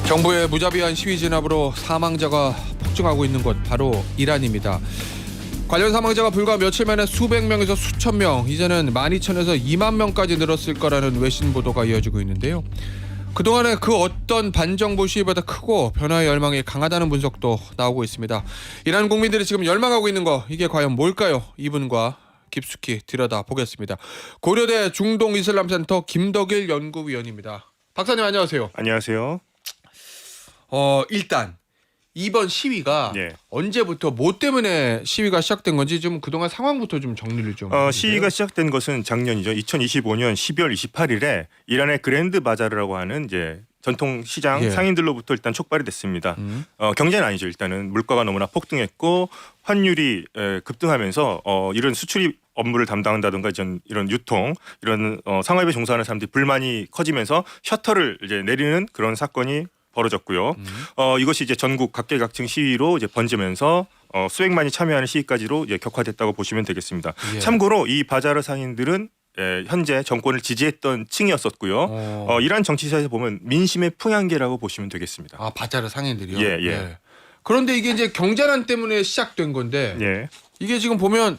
정부의 무자비한 시위 진압으로 사망자가 폭증하고 있는 곳 바로 이란입니다. 관련 사망자가 불과 며칠 만에 수백 명에서 수천 명, 이제는 12,000에서 2만 명까지 늘었을 거라는 외신 보도가 이어지고 있는데요. 그동안에 그 어떤 반정부 시위보다 크고 변화의 열망이 강하다는 분석도 나오고 있습니다. 이란 국민들이 지금 열망하고 있는 거, 이게 과연 뭘까요? 이분과 깊숙이 들여다보겠습니다. 고려대 중동이슬람센터 김덕일 연구위원입니다. 박사님 안녕하세요. 안녕하세요. 일단 이번 시위가 예. 언제부터 뭐 때문에 시위가 시작된 건지 좀 그동안 상황부터 좀 정리를 좀 해주세요. 시위가 시작된 것은 작년이죠. 2025년 12월 28일에 이란의 그랜드 바자르라고 하는 이제 전통 시장 예. 상인들로부터 일단 촉발이 됐습니다. 경제는 아니죠. 일단은 물가가 너무나 폭등했고 환율이 급등하면서 이런 수출입 업무를 담당한다든가 이런 유통 이런 상업에 종사하는 사람들이 불만이 커지면서 셔터를 이제 내리는 그런 사건이 벌어졌고요. 이것이 이제 전국 각계각층 시위로 이제 번지면서 수백만이 참여하는 시위까지로 이제 격화됐다고 보시면 되겠습니다. 예. 참고로 이 바자르 상인들은 현재 정권을 지지했던 층이었었고요. 이란 정치사에서 보면 민심의 풍향계라고 보시면 되겠습니다. 아, 바자르 상인들이요? 예. 그런데 이게 이제 경제난 때문에 시작된 건데 예, 이게 지금 보면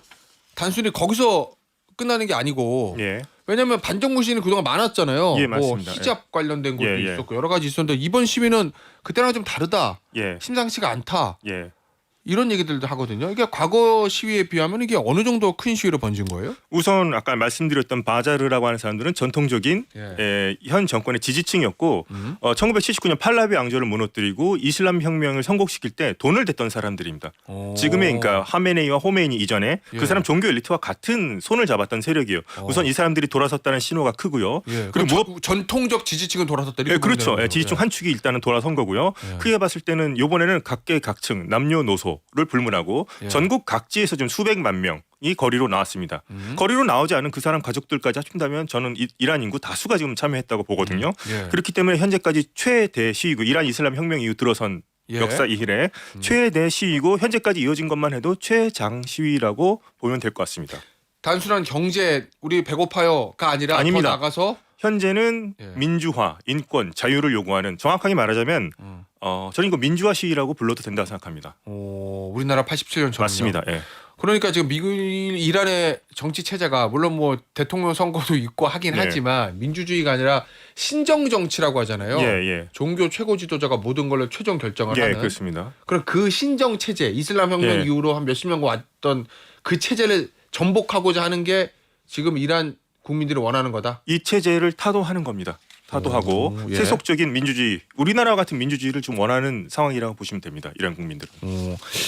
단순히 거기서 끝나는 게 아니고 예, 왜냐하면 반정부 시위는 그동안 많았잖아요. 예, 뭐 맞습니다. 히잡 관련된 것도 예. 있었고 여러 가지 있었는데 이번 시위는 그때랑 좀 다르다. 예, 심상치가 않다. 예. 이런 얘기들도 하거든요. 이게 과거 시위에 비하면 이게 어느 정도 큰 시위로 번진 거예요? 우선 아까 말씀드렸던 바자르라고 하는 사람들은 전통적인 현 정권의 지지층이었고 1979년 팔라비 왕조를 무너뜨리고 이슬람 혁명을 성공시킬 때 돈을 댔던 사람들입니다. 지금의 그러니까 하메네이와 호메이니 이전에 예. 그 사람 종교 엘리트와 같은 손을 잡았던 세력이에요. 우선 이 사람들이 돌아섰다는 신호가 크고요. 예. 그리고 전통적 지지층은 돌아섰다. 이렇게 그렇죠. 보면 되는 지지층 거죠. 한 축이 일단은 돌아선 거고요. 예. 크게 봤을 때는 이번에는 각계각층 남녀노소를 불문하고 예. 전국 각지에서 좀 수백만 명이 거리로 나왔습니다. 거리로 나오지 않은 그 사람 가족들까지 합친다면 저는 이란 인구 다수가 지금 참여했다고 보거든요. 예. 그렇기 때문에 현재까지 최대 시위고 이란 이슬람 혁명 이후 들어선 예. 역사 이래 최대 시위고 현재까지 이어진 것만 해도 최장 시위라고 보면 될 것 같습니다. 단순한 경제 우리 배고파요가 아니라 아닙니다. 더 나가서 현재는 예. 민주화, 인권, 자유를 요구하는 정확하게 말하자면 저는 이거 민주화 시위라고 불러도 된다고 생각합니다. 우리나라 87년처럼 맞습니다. 예. 그러니까 지금 미국 이란의 정치 체제가 물론 뭐 대통령 선거도 있고 하긴 네. 하지만 민주주의가 아니라 신정 정치라고 하잖아요. 예. 종교 최고 지도자가 모든 걸로 최종 결정을 예, 하는. 그렇습니다. 그럼 그 신정 체제, 이슬람 혁명 예. 이후로 한 몇십 년 왔던 그 체제를 전복하고자 하는 게 지금 이란 국민들이 원하는 거다. 이 체제를 타도하는 겁니다. 타도하고 예. 세속적인 민주주의, 우리나라와 같은 민주주의를 좀 원하는 상황이라고 보시면 됩니다. 이란 국민들은.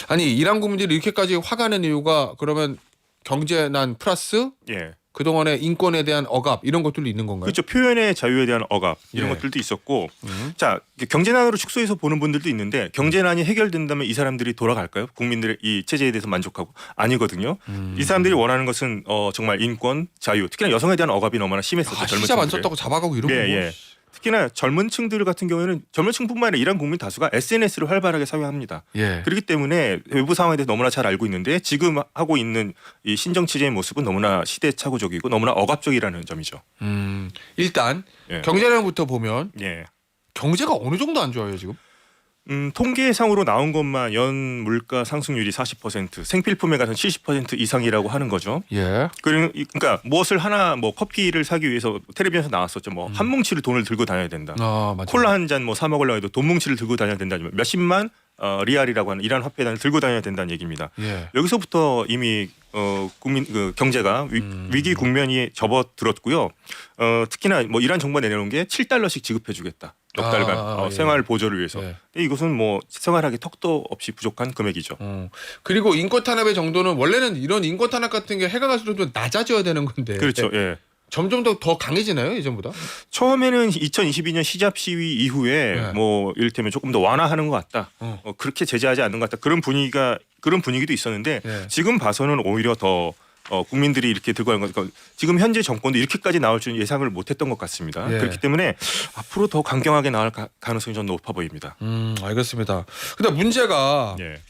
아니 이란 국민들이 이렇게까지 화가 낸 이유가 그러면 경제난 플러스 예. 그동안의 인권에 대한 억압 이런 것들도 있는 건가요? 그렇죠. 표현의 자유에 대한 억압 이런 예. 것들도 있었고, 자 경제난으로 축소해서 보는 분들도 있는데 경제난이 해결된다면 이 사람들이 돌아갈까요? 국민들의 이 체제에 대해서 만족하고 아니거든요. 이 사람들이 원하는 것은 정말 인권, 자유, 특히나 여성에 대한 억압이 너무나 심했었죠. 젊은 시잡 안 층들에. 썼다고 잡아가고 이런 거. 예. 특히나 젊은 층들 같은 경우에는 젊은 층뿐만 아니라 이란 국민 다수가 SNS를 활발하게 사용합니다. 예. 그렇기 때문에 외부 상황에 대해서 너무나 잘 알고 있는데 지금 하고 있는 이 신정 체제의 모습은 너무나 시대착오적이고 너무나 억압적이라는 점이죠. 일단 예. 경제난부터 보면 예. 경제가 어느 정도 안 좋아요 지금? 통계상으로 나온 것만 연 물가 상승률이 40%, 생필품에 가서 70% 이상이라고 하는 거죠. 예. 그러니까 무엇을 하나 뭐 커피를 사기 위해서 텔레비전에서 나왔었죠. 뭐 한 뭉치를 돈을 들고 다녀야 된다. 아 맞죠. 콜라 한 잔 뭐 사 먹으려고 해도 돈 뭉치를 들고 다녀야 된다. 몇십만 리알이라고 하는 이란 화폐단을 들고 다녀야 된다는 얘기입니다. 예. 여기서부터 이미 국민 경제가 위기 국면이 접어들었고요. 특히나 뭐 이란 정부가 내놓은 게 7달러씩 지급해주겠다. 넉 달간 예. 생활 보조를 위해서. 예. 근데 이것은 뭐 생활하기 턱도 없이 부족한 금액이죠. 그리고 인권 탄압의 정도는 원래는 이런 인권 탄압 같은 게 해가 갈수록 좀 낮아져야 되는 건데. 그렇죠. 예. 점점 더 강해지나요 예전보다? 처음에는 2022년 시잡 시위 이후에 예. 뭐 이를테면 조금 더 완화하는 것 같다. 그렇게 제재하지 않는 것 같다. 그런 분위기도 있었는데 예. 지금 봐서는 오히려 더 국민들이 이렇게 들고 가는 거니까 지금 현재 정권도 이렇게까지 나올 줄은 예상을 못했던 것 같습니다. 예. 그렇기 때문에 앞으로 더 강경하게 나올 가능성이 좀 높아 보입니다. 알겠습니다. 근데 문제가 예.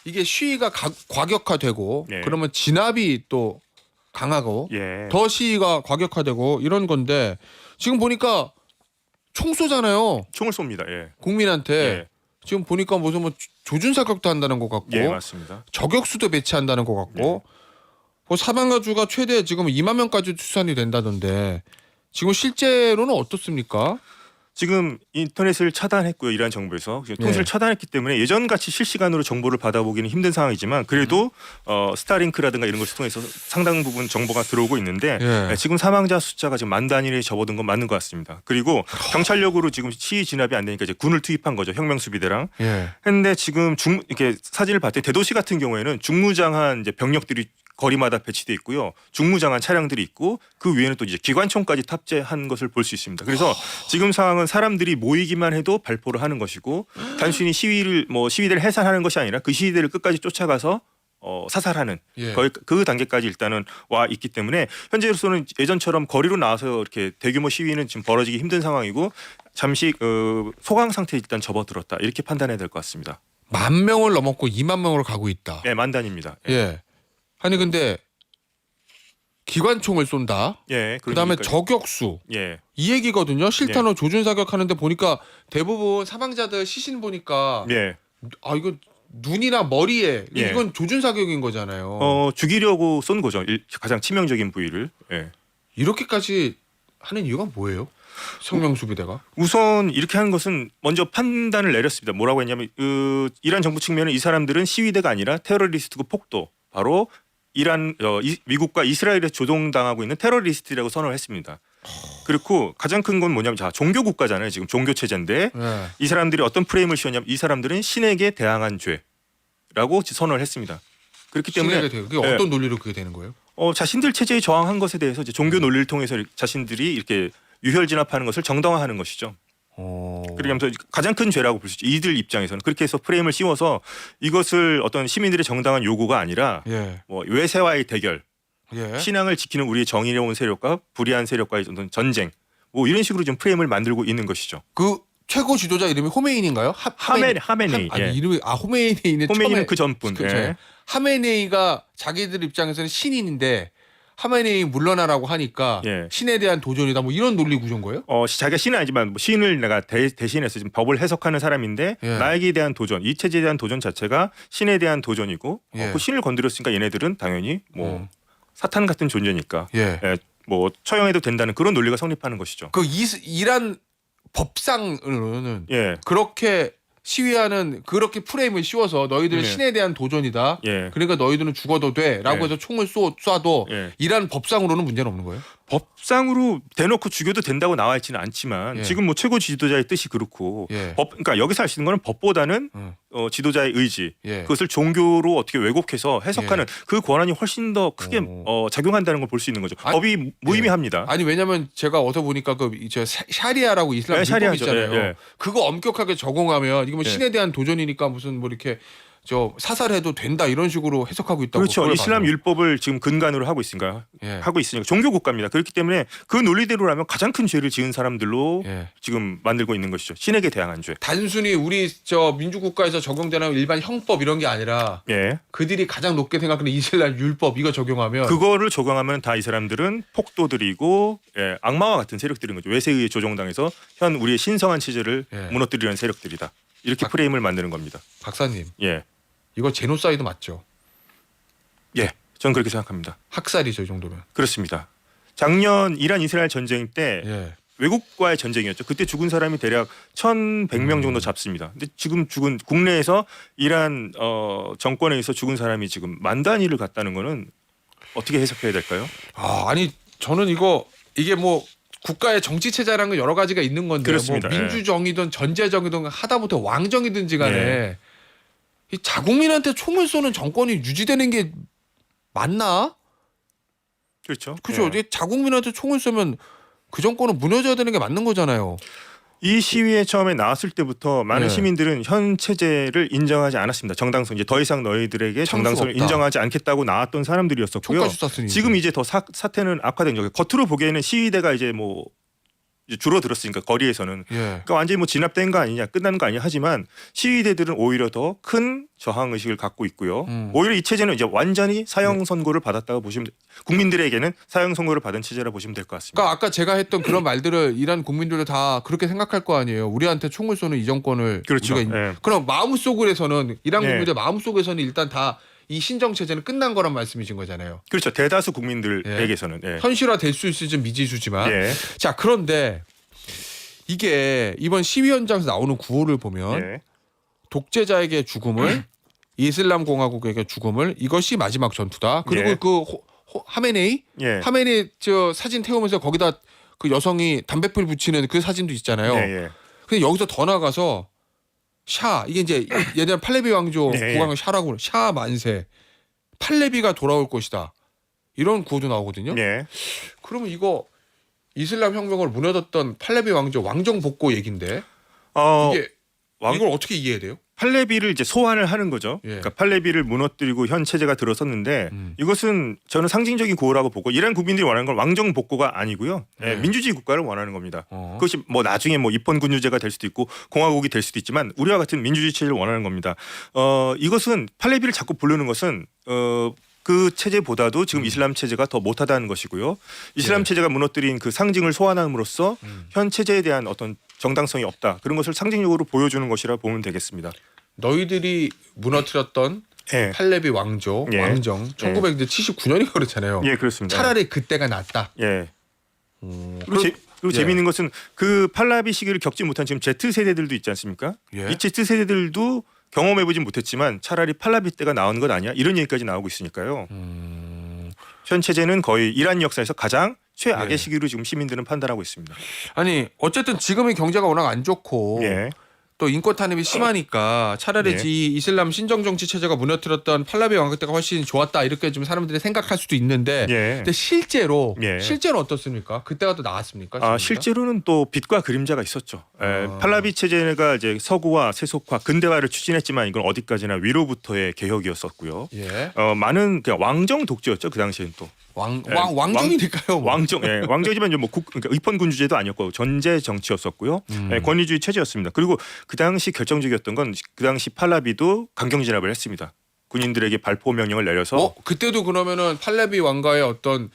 이게 시위가 과격화되고 예. 그러면 진압이 또 강하고 예. 더 시위가 과격화되고 이런 건데 지금 보니까 총 쏘잖아요. 총을 쏩니다. 예. 국민한테. 예. 지금 보니까 무슨 뭐 조준 사격도 한다는 것 같고, 예, 맞습니다. 저격수도 배치한다는 것 같고, 뭐 사망자 수가 최대 지금 2만 명까지 추산이 된다던데 지금 실제로는 어떻습니까? 지금 인터넷을 차단했고요. 이란 정부에서 통신을 차단했기 때문에 예전같이 실시간으로 정보를 받아보기는 힘든 상황이지만 그래도 스타링크라든가 이런 것을 통해서 상당 부분 정보가 들어오고 있는데 지금 사망자 숫자가 지금 만 단위에 접어든 건 맞는 것 같습니다. 그리고 경찰력으로 지금 시위 진압이 안 되니까 이제 군을 투입한 거죠. 혁명수비대랑. 했는데 지금 이렇게 사진을 봤더니 대도시 같은 경우에는 중무장한 이제 병력들이 거리마다 배치돼 있고요. 중무장한 차량들이 있고 그 위에는 또 이제 기관총까지 탑재한 것을 볼 수 있습니다. 그래서 지금 상황은 사람들이 모이기만 해도 발포를 하는 것이고 단순히 시위대를 해산하는 것이 아니라 그 시위대를 끝까지 쫓아가서 사살하는 거의 그 단계까지 일단은 와 있기 때문에 현재로서는 예전처럼 거리로 나와서 이렇게 대규모 시위는 지금 벌어지기 힘든 상황이고 잠시 소강 상태에 일단 접어들었다 이렇게 판단해야 될 것 같습니다. 10,000명을 넘었고 2만 명으로 가고 있다. 네, 만 단위입니다. 아니 근데 기관총을 쏜다. 그다음에 저격수. 이 얘기거든요. 실탄으로 조준 사격하는데 보니까 대부분 사망자들 시신 보니까 아 이거 눈이나 머리에 이건 조준 사격인 거잖아요. 죽이려고 쏜 거죠. 가장 치명적인 부위를. 이렇게까지 하는 이유가 뭐예요? 혁명수비대가? 우선 이렇게 하는 것은 먼저 판단을 내렸습니다. 뭐라고 했냐면 이란 정부 측면은 이 사람들은 시위대가 아니라 테러리스트고 폭도 바로 미국과 이스라엘에 조종당하고 있는 테러리스트라고 선언을 했습니다. 그리고 가장 큰 건 뭐냐면 종교 국가잖아요. 지금 종교 체제인데 이 사람들이 어떤 프레임을 씌웠냐면 이 사람들은 신에게 대항한 죄라고 선언을 했습니다. 그렇기 때문에 그게 어떤 논리로 그게 되는 거예요? 자신들 체제에 저항한 것에 대해서 이제 종교 논리를 통해서 자신들이 이렇게 유혈 진압하는 것을 정당화하는 것이죠. 그러면서 가장 큰 죄라고 볼 수 있죠. 이들 입장에서는 그렇게 해서 프레임을 씌워서 이것을 어떤 시민들의 정당한 요구가 아니라 뭐 외세와의 대결, 신앙을 지키는 우리의 정의로운 세력과 불의한 세력과의 어떤 전쟁, 뭐 이런 식으로 좀 프레임을 만들고 있는 것이죠. 그 최고 지도자 이름이 호메인인가요? 하메네이. 아니 이름이 호메인이는 그 전분. 하메네이가 자기들 입장에서는 신인인데. 하메네이 물러나라고 하니까 신에 대한 도전이다 뭐 이런 논리 구조인 거예요? 자기가 신은 아니지만 신을 내가 대신해서 지금 법을 해석하는 사람인데 나에게 대한 도전, 이 체제에 대한 도전 자체가 신에 대한 도전이고 그 신을 건드렸으니까 얘네들은 당연히 뭐 사탄 같은 존재니까 뭐 처형해도 된다는 그런 논리가 성립하는 것이죠. 그 이란 법상으로는 그렇게 시위하는 그렇게 프레임을 씌워서 너희들은 신에 대한 도전이다. 그러니까 너희들은 죽어도 돼라고 해서 총을 쏴도 이란 법상으로는 문제는 없는 거예요? 법상으로 대놓고 죽여도 된다고 나와 있지는 않지만 지금 뭐 최고 지도자의 뜻이 그렇고 그러니까 여기서 할 수 있는 거는 법보다는 지도자의 의지 그것을 종교로 어떻게 왜곡해서 해석하는 그 권한이 훨씬 더 크게 작용한다는 걸 볼 수 있는 거죠. 법이 무의미합니다. 아니 왜냐면 제가 어서 보니까 그 샤리아라고 이슬람 율법 있잖아요. 그거 엄격하게 적용하면 이거 뭐 신에 대한 도전이니까 무슨 뭐 이렇게 사살해도 된다 이런 식으로 해석하고 있다고. 그렇죠. 이슬람 율법을 지금 근간으로 하고 있으니까 종교 국가입니다. 그렇기 때문에 그 논리대로라면 가장 큰 죄를 지은 사람들로 지금 만들고 있는 것이죠. 신에게 대항한 죄. 단순히 우리 민주국가에서 적용되는 일반 형법 이런 게 아니라 그들이 가장 높게 생각하는 이슬람 율법 이거 적용하면 그거를 적용하면 다 이 사람들은 폭도들이고 악마와 같은 세력들인 거죠. 외세에 의해 조종당해서 현 우리의 신성한 체제를 무너뜨리는 세력들이다. 이렇게 프레임을 만드는 겁니다. 박사님. 이거 제노사이드 맞죠? 저는 그렇게 생각합니다. 학살이죠, 이 정도면. 그렇습니다. 작년 이란 이스라엘 전쟁 때 외국과의 전쟁이었죠. 그때 죽은 사람이 대략 1,100명 정도 잡습니다. 근데 지금 죽은 국내에서 이란 정권에 의해서 죽은 사람이 지금 만 단위를 갔다는 거는 어떻게 해석해야 될까요? 아니 저는 이게 뭐 국가의 정치 체제라는 건 여러 가지가 있는 건데 그렇습니다. 뭐 민주정이든 전제정이든 하다못해 왕정이든지 간에 이 자국민한테 총을 쏘는 정권이 유지되는 게 맞나? 그렇죠. 자국민한테 총을 쏘면 그 정권은 무너져야 되는 게 맞는 거잖아요. 이 시위에 처음에 나왔을 때부터 많은 시민들은 현 체제를 인정하지 않았습니다. 정당성 이제 더 이상 너희들에게 정당성을 인정하지 않겠다고 나왔던 사람들이었었고요. 지금 이제 더 사태는 악화된 거예요. 겉으로 보기에는 시위대가 이제 뭐 이제 줄어들었으니까 거리에서는 예. 그러니까 완전히 뭐 진압된 거 아니냐, 끝난 거 아니냐 하지만 시위대들은 오히려 더 큰 저항 의식을 갖고 있고요. 오히려 이 체제는 이제 완전히 사형 선고를 받았다고 보시면 국민들에게는 사형 선고를 받은 체제라 보시면 될 것 같습니다. 그러니까 아까 제가 했던 그런 말들을 이란 국민들도 다 그렇게 생각할 거 아니에요. 우리한테 총을 쏘는 이 정권을 그렇죠. 우리가 예. 그럼 마음속에서는 이란 예. 국민들 마음속에서는 일단 다 이 신정 체제는 끝난 거란 말씀이신 거잖아요. 그렇죠. 대다수 국민들에게서는 예. 현실화 될 수 있을지 미지수지만. 예. 자, 그런데 이게 이번 시위 현장에서 나오는 구호를 보면 예. 독재자에게 죽음을 이슬람 공화국에게 죽음을 이것이 마지막 전투다. 그리고 예. 그 하메네이 예. 하메네이 저 사진 태우면서 거기다 그 여성이 담배불 붙이는 그 사진도 있잖아요. 예. 예. 근데 여기서 더 나가서 샤 이게 이제 예전 팔레비 왕조 예. 국왕을 샤라고 그래요. 샤 만세 팔레비가 돌아올 것이다. 이런 구호도 나오거든요. 예. 그러면 이거 이슬람 혁명을 무너졌던 팔레비 왕조 왕정 복고 얘긴데 이게 이걸 어떻게 이해해야 돼요? 팔레비를 이제 소환을 하는 거죠. 예. 그러니까 팔레비를 무너뜨리고 현 체제가 들어섰는데 이것은 저는 상징적인 구호라고 보고 이란 국민들이 원하는 건 왕정 복고가 아니고요. 예, 네. 민주주의 국가를 원하는 겁니다. 어. 그것이 뭐 나중에 뭐 입헌 군주제가 될 수도 있고 공화국이 될 수도 있지만 우리와 같은 민주주의 체제를 원하는 겁니다. 이것은 팔레비를 자꾸 부르는 것은 그 체제보다도 지금 이슬람 체제가 더 못하다는 것이고요. 이슬람 예. 체제가 무너뜨린 그 상징을 소환함으로써 현 체제에 대한 어떤 정당성이 없다. 그런 것을 상징적으로 보여주는 것이라 보면 되겠습니다. 너희들이 무너뜨렸던 예. 팔레비 왕조 예. 왕정 1979년이 그렇잖아요. 예, 그렇습니다. 차라리 그때가 낫다. 예. 그리고 예. 재미있는 것은 그 팔라비 시기를 겪지 못한 지금 Z 세대들도 있지 않습니까? 예. 이 Z 세대들도 경험해보진 못했지만 차라리 팔라비 때가 나은 것 아니야? 이런 얘기까지 나오고 있으니까요. 현 체제는 거의 이란 역사에서 가장 최악의 예. 시기로 지금 시민들은 판단하고 있습니다. 아니 어쨌든 지금의 경제가 워낙 안 좋고 예. 또 인권 탄압이 심하니까 차라리 예. 이 이슬람 신정 정치 체제가 무너뜨렸던 팔라비 왕국 때가 훨씬 좋았다 이렇게 좀 사람들이 생각할 수도 있는데 예. 근데 실제로 예. 실제로 어떻습니까? 그때가 더 나았습니까? 지금보다? 실제로는 또 빛과 그림자가 있었죠. 팔라비 체제가 이제 서구화, 세속화, 근대화를 추진했지만 이건 어디까지나 위로부터의 개혁이었었고요. 예. 많은 그냥 왕정 독재였죠 그 당시에는 또. 왕정이니까요. 왕정이지만 뭐 그러니까 입헌 군주제도 아니었고 전제 정치였었고요. 권위주의 체제였습니다. 그리고 그 당시 결정적이었던 건 그 당시 팔라비도 강경 진압을 했습니다. 군인들에게 발포 명령을 내려서 그때도 그러면은 팔레비 왕가의 어떤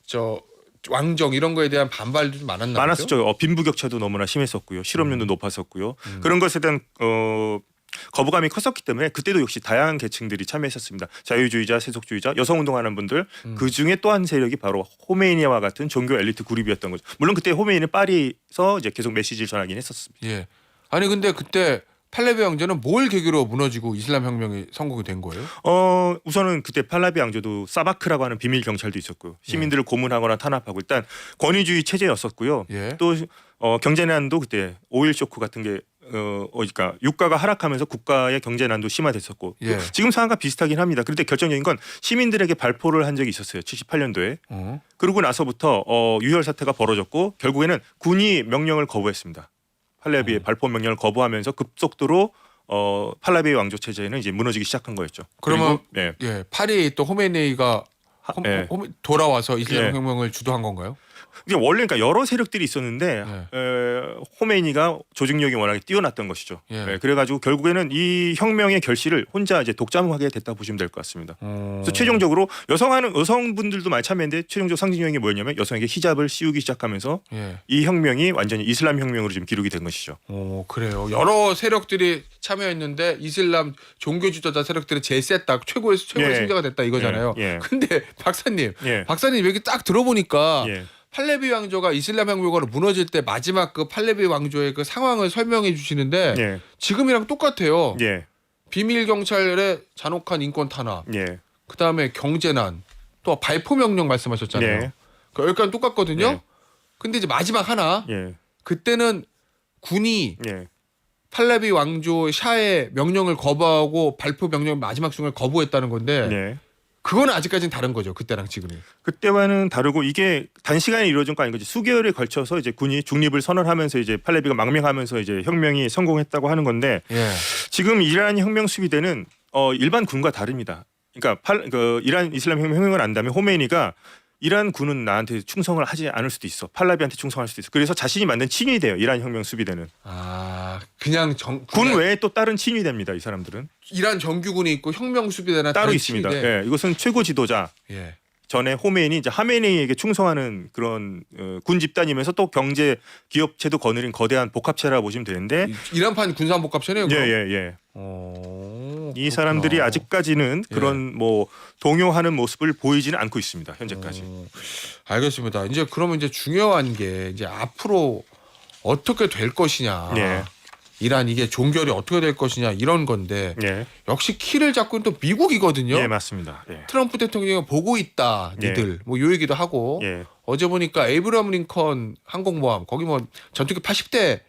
저 왕정 이런 거에 대한 반발도 좀 많았나 보죠? 많았었죠. 빈부격차도 너무나 심했었고요. 실업률도 높았었고요. 그런 것에 대한 거부감이 컸었기 때문에 그때도 역시 다양한 계층들이 참여했었습니다. 자유주의자, 세속주의자, 여성운동하는 분들 그 중에 또 한 세력이 바로 호메이니와 같은 종교 엘리트 그룹이었던 거죠. 물론 그때 호메이니는 파리에서 이제 계속 메시지를 전하긴 했었습니다. 예. 아니 근데 그때 팔레비 왕조는 뭘 계기로 무너지고 이슬람 혁명이 성공이 된 거예요? 우선은 그때 팔라비 왕조도 사바크라고 하는 비밀 경찰도 있었고요. 시민들을 고문하거나 탄압하고 일단 권위주의 체제였었고요. 예. 또 경제난도 그때 오일 쇼크 같은 게 그러니까 유가가 하락하면서 국가의 경제난도 심화됐었고 예. 지금 상황과 비슷하긴 합니다. 그런데 결정적인 건 시민들에게 발포를 한 적이 있었어요. 78년도에. 그러고 나서부터 유혈 사태가 벌어졌고 결국에는 군이 명령을 거부했습니다. 팔레비의 발포 명령을 거부하면서 급속도로 팔레비 왕조 체제는 이제 무너지기 시작한 거였죠. 그러면 그리고, 예, 파리 또 호메네이가 예. 돌아와서 이슬람 예. 혁명을 주도한 건가요? 이게 원래 그러니까 여러 세력들이 있었는데 호메이니가 조직력이 워낙에 뛰어났던 것이죠. 예. 그래가지고 결국에는 이 혁명의 결실을 혼자 이제 독점하게 됐다 보시면 될 것 같습니다. 그래서 최종적으로 여성분들도 많이 참여했는데 최종적 상징적인 게 뭐였냐면 여성에게 히잡을 씌우기 시작하면서 예. 이 혁명이 완전히 이슬람 혁명으로 지금 기록이 된 것이죠. 그래요. 여러 세력들이 참여했는데 이슬람 종교 지도자 세력들이 제일 셌다. 최고의 예. 승자가 됐다 이거잖아요. 예. 근데 박사님 예. 여기 딱 들어보니까 예. 팔레비 왕조가 이슬람 혁명으로 무너질 때 마지막 그 팔레비 왕조의 그 상황을 설명해 주시는데 예. 지금이랑 똑같아요. 예. 비밀 경찰의 잔혹한 인권 탄압, 예. 그다음에 경제난, 또 발포 명령 말씀하셨잖아요. 예. 그 여기까지 똑같거든요. 예. 근데 이제 마지막 하나 예. 그때는 군이 예. 팔레비 왕조 샤의 명령을 거부하고 발포 명령 마지막 순간을 거부했다는 건데 예. 그거는 아직까지는 다른 거죠. 그때랑 지금이. 그때와는 다르고 이게 단시간에 이루어진 거 아닌 거지. 수개월에 걸쳐서 이제 군이 중립을 선언하면서 이제 팔레비가 망명하면서 이제 혁명이 성공했다고 하는 건데 예. 지금 이란 혁명 수비대는 일반 군과 다릅니다. 그러니까 이란 이슬람 혁명을 한 다음에 호메이니가 이란군은 나한테 충성을 하지 않을 수도 있어. 팔라비한테 충성할 수도 있어. 그래서 자신이 만든 친위대요. 이란 혁명 수비대는. 그냥 군 외에 또 다른 친위대입니다. 이 사람들은. 이란 정규군이 있고 혁명 수비대나 따로 있습니다. 예, 이것은 최고 지도자. 예. 전에 호메인이 이제 하메네이에게 충성하는 그런 군 집단이면서 또 경제 기업체도 거느린 거대한 복합체라고 보시면 되는데 이란판 군사복합체네요. 예예예. 이 사람들이 아직까지는 그런 뭐 동요하는 모습을 보이지는 않고 있습니다. 현재까지. 알겠습니다. 이제 그러면 이제 중요한 게 이제 앞으로 어떻게 될 것이냐. 예. 이란 이게 종결이 어떻게 될 것이냐 이런 건데 예. 역시 키를 잡고 있는 또 미국이거든요. 예, 맞습니다. 예. 트럼프 대통령이 보고 있다, 니들 뭐 요 얘기도 하고 예. 어제 보니까 에이브러함 링컨 항공모함 거기 뭐 전투기 80대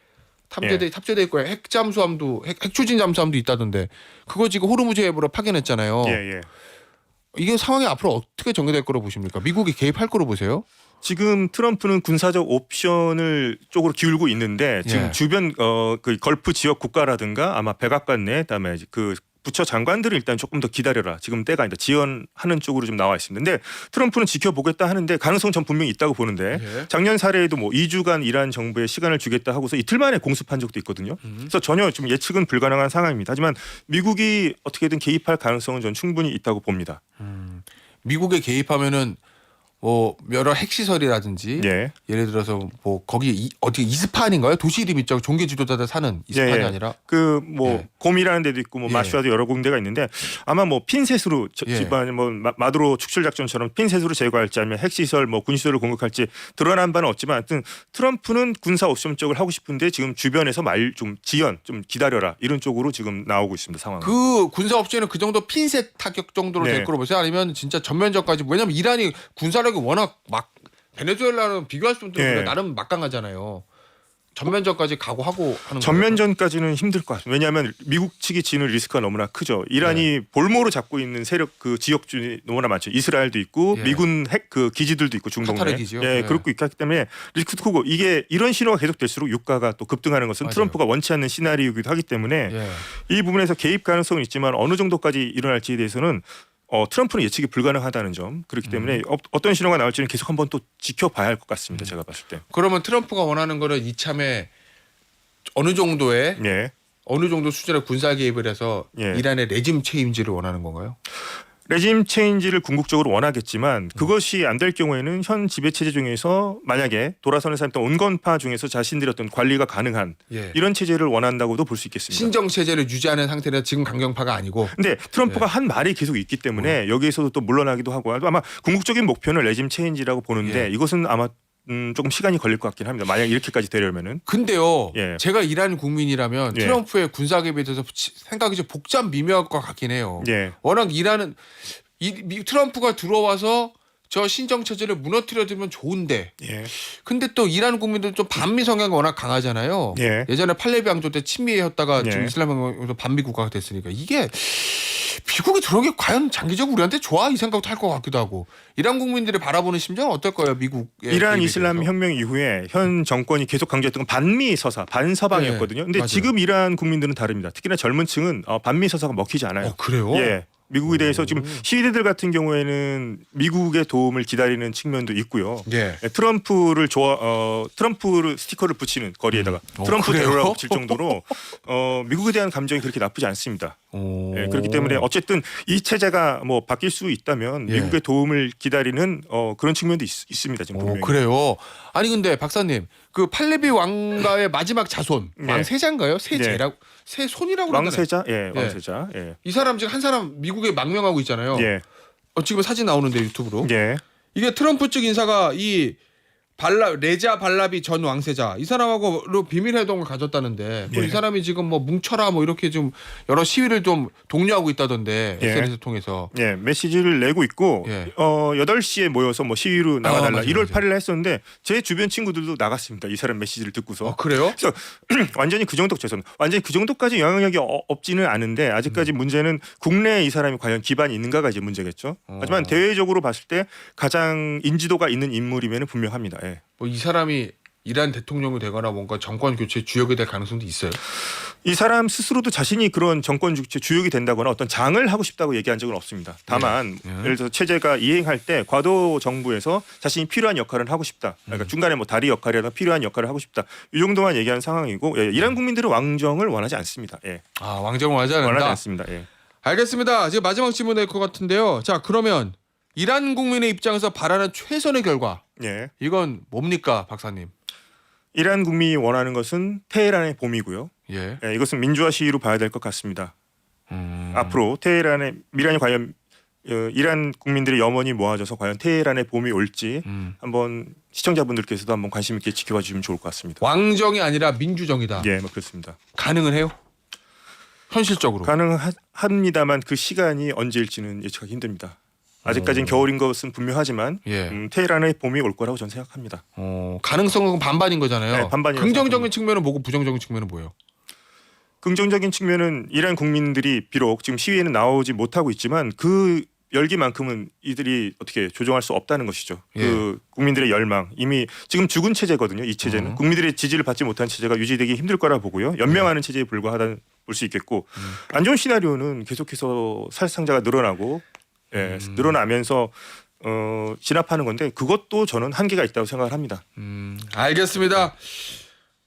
탑재돼 있고 핵 잠수함도 핵 추진 잠수함도 있다던데 그거 지금 호르무즈 해협으로 파견했잖아요. 예. 이게 상황이 앞으로 어떻게 전개될 거로 보십니까? 미국이 개입할 거로 보세요? 지금 트럼프는 군사적 옵션을 쪽으로 기울고 있는데 지금 예. 주변 그 걸프 지역 국가라든가 아마 백악관 내 그다음에 그 부처 장관들을 일단 조금 더 기다려라. 지금 때가 아니다. 지원하는 쪽으로 좀 나와 있습니다. 근데 트럼프는 지켜보겠다 하는데 가능성 전 분명히 있다고 보는데 예. 작년 사례에도 뭐 2주간 이란 정부에 시간을 주겠다 하고서 이틀 만에 공습한 적도 있거든요. 그래서 전혀 좀 예측은 불가능한 상황입니다. 하지만 미국이 어떻게든 개입할 가능성은 전 충분히 있다고 봅니다. 미국에 개입하면은 뭐 여러 핵시설이라든지 예. 예를 들어서 뭐 거기 어떻게 이스파한인가요? 도시 이름 있죠. 종교 지도자들 사는 이스파한이 아니라 그 뭐 예. 곰이라는 데도 있고 뭐 예. 마슈아도 여러 군데가 있는데 아마 뭐 핀셋으로 예. 집안 뭐 마두로 축출 작전처럼 핀셋으로 제거할지 아니면 핵시설 뭐 군시설을 공격할지 드러난 바는 없지만 하여튼 트럼프는 군사 옵션 쪽을 하고 싶은데 지금 주변에서 말 좀 지연 좀 기다려라 이런 쪽으로 지금 나오고 있습니다. 상황. 그 군사 옵션은 그 정도 핀셋 타격 정도로 네. 될 거로 보세요. 아니면 진짜 전면전까지 왜냐면 이란이 군사력이 워낙 막 베네수엘라는 비교할 수 없는 예. 나름 막강하잖아요. 전면전까지 각오하고 하는 거예요. 전면전까지는 힘들 것 같습니다. 왜냐하면 미국 측이 지는 리스크가 너무나 크죠. 이란이 볼모로 잡고 있는 세력 그 지역주이 너무나 많죠. 이스라엘도 있고 예. 미군 핵 그 기지들도 있고 중동에. 카타르 기지요? 예, 예. 그렇고 있기 때문에 리스크도 크고 이게 이런 신호가 계속될수록 유가가 또 급등하는 것은 맞아요. 트럼프가 원치 않는 시나리오이기도 하기 때문에 예. 이 부분에서 개입 가능성은 있지만 어느 정도까지 일어날지에 대해서는 트럼프는 예측이 불가능하다는 점 그렇기 때문에 어떤 신호가 나올지는 계속 한번 또 지켜봐야 할 것 같습니다. 제가 봤을 때. 그러면 트럼프가 원하는 거는 이참에 어느 정도의 예. 어느 정도 수준의 군사 개입을 해서 예. 이란의 레짐 체인지를 원하는 건가요? 레짐 체인지를 궁극적으로 원하겠지만 그것이 안 될 경우에는 현 지배 체제 중에서 만약에 돌아서는 사람 온건파 중에서 자신들의 어떤 관리가 가능한 예. 이런 체제를 원한다고도 볼 수 있겠습니다. 신정 체제를 유지하는 상태라 지금 강경파가 아니고 근데 트럼프가 한 말이 계속 있기 때문에 여기에서도 또 물러나기도 하고 아마 궁극적인 목표는 레짐 체인지라고 보는데 예. 이것은 아마 조금 시간이 걸릴 것 같긴 합니다. 만약 이렇게까지 되려면은. 근데요. 예. 제가 이란 국민이라면 예. 트럼프의 군사 개입에 대해서 생각이 좀 복잡 미묘할 것 같긴 해요. 예. 워낙 이란은 트럼프가 들어와서 저 신정 체제를 무너뜨려주면 좋은데 예. 근데 또 이란 국민들은 좀 반미 성향이 워낙 강하잖아요. 예. 예전에 팔레비 왕조 때 친미였다가 예. 지금 이슬람 혁명으로 반미 국가가 됐으니까 이게 미국이 들어온 게 과연 장기적으로 우리한테 좋아 이 생각도 할 것 같기도 하고 이란 국민들이 바라보는 심정은 어떨 거예요 미국 이란 이슬람 혁명 이후에 현 정권이 계속 강조했던 건 반미 서사 반서방이었거든요. 근데 맞아요. 지금 이란 국민들은 다릅니다. 특히나 젊은 층은 반미 서사가 먹히지 않아요. 그래요? 예. 미국에 대해서 지금 시위대들 같은 경우에는 미국의 도움을 기다리는 측면도 있고요. 예. 트럼프를 트럼프를 스티커를 붙이는 거리에다가 트럼프 그래요? 대로라고 붙일 정도로 미국에 대한 감정이 그렇게 나쁘지 않습니다. 예, 그렇기 때문에 어쨌든 이 체제가 뭐 바뀔 수 있다면 예. 미국의 도움을 기다리는 그런 측면도 있습니다. 지금 분명히. 그래요. 아니 근데 박사님 그 팔레비 왕가의 마지막 자손 네. 왕세자인가요? 세제라고 세손이라고 왕세자, 예, 왕세자, 예, 이 사람 지금 한 사람 미국에 망명하고 있잖아요. 예, 지금 사진 나오는데 유튜브로. 예, 이게 트럼프 측 인사가 이 레자 발라비 전 왕세자 이 사람하고 비밀 회동을 가졌다는데 또 예. 이 사람이 지금 뭐 뭉쳐라 뭐 이렇게 좀 여러 시위를 좀 독려하고 있다던데 예. SNS 통해서. 예, 메시지를 내고 있고 예. 8시에 모여서 뭐 시위로 나가달라. 맞아요, 1월 맞아요. 8일 했었는데 제 주변 친구들도 나갔습니다. 이 사람 메시지를 듣고서. 그래요? 그래서 완전히 그 정도 죄송합니다. 완전히 그 정도까지 영향력이 없지는 않은데 아직까지 문제는 국내에 이 사람이 과연 기반이 있는가가 이제 문제겠죠. 하지만 대외적으로 봤을 때 가장 인지도가 있는 인물이면 분명합니다. 예. 뭐 이 사람이 이란 대통령이 되거나 뭔가 정권 교체 주역이 될 가능성도 있어요. 이 사람 스스로도 자신이 그런 정권 주체 주역이 된다거나 어떤 장을 하고 싶다고 얘기한 적은 없습니다. 다만 예를 들어서 체제가 이행할 때 과도 정부에서 자신이 필요한 역할을 하고 싶다. 그러니까 중간에 뭐 다리 역할이라든가 필요한 역할을 하고 싶다. 이 정도만 얘기한 상황이고 이란 국민들은 왕정을 원하지 않습니다. 예. 아, 왕정을 원하지 않는다. 원하지 않습니다. 예. 알겠습니다. 지금 마지막 질문 될 것 같은데요. 자, 그러면 이란 국민의 입장에서 바라는 최선의 결과 예. 이건 뭡니까, 박사님? 이란 국민이 원하는 것은 테헤란의 봄이고요. 예. 예, 이것은 민주화 시위로 봐야 될 것 같습니다. 앞으로 테헤란의 미란이 과연 이란 국민들의 염원이 모아져서 과연 테헤란의 봄이 올지 한번 시청자분들께서도 한번 관심 있게 지켜봐 주시면 좋을 것 같습니다. 왕정이 아니라 민주정이다. 예, 뭐 그렇습니다. 가능은 해요? 현실적으로. 가능합니다만 그 시간이 언제일지는 예측하기 힘듭니다. 아직까지는 겨울인 것은 분명하지만 예. 테헤란의 봄이 올 거라고 저는 생각합니다. 가능성은 반반인 거잖아요. 네, 반반이라고 긍정적인 생각합니다. 측면은 뭐고 부정적인 측면은 뭐예요? 긍정적인 측면은 이란 국민들이 비록 지금 시위에는 나오지 못하고 있지만 그 열기만큼은 이들이 어떻게 조정할 수 없다는 것이죠. 예. 그 국민들의 열망 이미 지금 죽은 체제거든요. 이 체제는 국민들의 지지를 받지 못한 체제가 유지되기 힘들 거라 보고요. 연명하는 체제에 불과하다 볼 수 있겠고 안 좋은 시나리오는 계속해서 살상자가 늘어나고 늘어나면서 진압하는 건데 그것도 저는 한계가 있다고 생각을 합니다. 알겠습니다.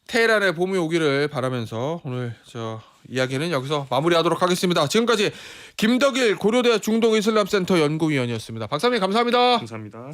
테헤란의 봄이 오기를 바라면서 오늘 저 이야기는 여기서 마무리하도록 하겠습니다. 지금까지 김덕일 고려대 중동이슬람센터 연구위원이었습니다. 박사님 감사합니다. 감사합니다.